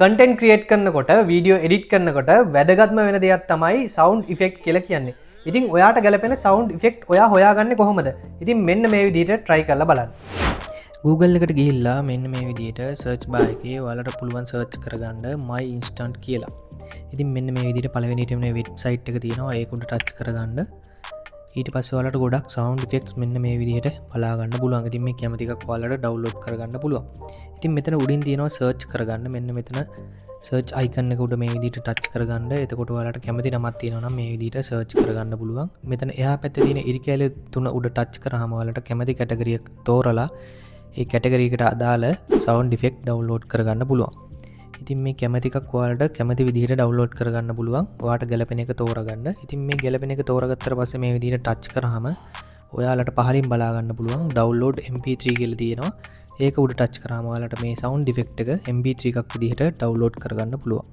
Content create කරනකොට video edit කරනකොට වැදගත්ම වෙන දෙයක් තමයි සවුන්ඩ් ඉෆෙක්ට් කියලා කියන්නේ. ඉතින් ඔයාට ගැලපෙන සවුන්ඩ් ඉෆෙක්ට් ඔයා හොයාගන්නේ කොහොමද? ඉතින් මෙන්න මේ විදිහට try කරලා බලන්න. Google එකට ගිහිල්ලා මෙන්න මේ විදිහට search bar එකේ ඔයාලට පුළුවන් search කරගන්න my instant කියලා. ඉතින් මෙන්න මේ විදිහට පළවෙනියටම මේ වෙබ්සයිට් එක තියෙනවා. ඒක උඩ ටච් කරගන්න. ඊට පස්සේ ඔයාලට ගොඩක් sound effects මෙන්න මේ විදිහට බලා ගන්න පුළුවන්. ඉතින් මේ කැමති එකක් ඔයාලට download කරගන්න පුළුවන්. ඉතින් මෙතන උඩින් තියෙනවා search කරගන්න. මෙන්න මෙතන search icon එක උඩ මේ විදිහට touch කරගන්න. එතකොට ඔයාලට කැමති නමක් තියෙනවා නම් මේ විදිහට search කරගන්න පුළුවන්. මෙතන එහා පැත්තේ තියෙන ඉරි කැලේ තුන උඩ touch කරාම ඔයාලට කැමති කැටගරි එක තෝරලා ඒ කැටගරි එකට අදාළ sound effect download කරගන්න පුළුවන්. ඉතින් මේ කැමති එකක් ඔයාලට කැමති විදිහට download කරගන්න පුළුවන්. ඔයාට ගැලපෙන එක තෝරගන්න. ඉතින් මේ ගැලපෙන එක තෝරගත්තට පස්සේ මේ විදිහට touch කරාම ඔයාලට පහලින් බලා ගන්න පුළුවන් download mp3 කියලා තියෙනවා. ඒක උඩ ටච් කරාම ඔයාලට මේ sound effect එක mp3 එකක් විදිහට download කරගන්න පුළුවන්.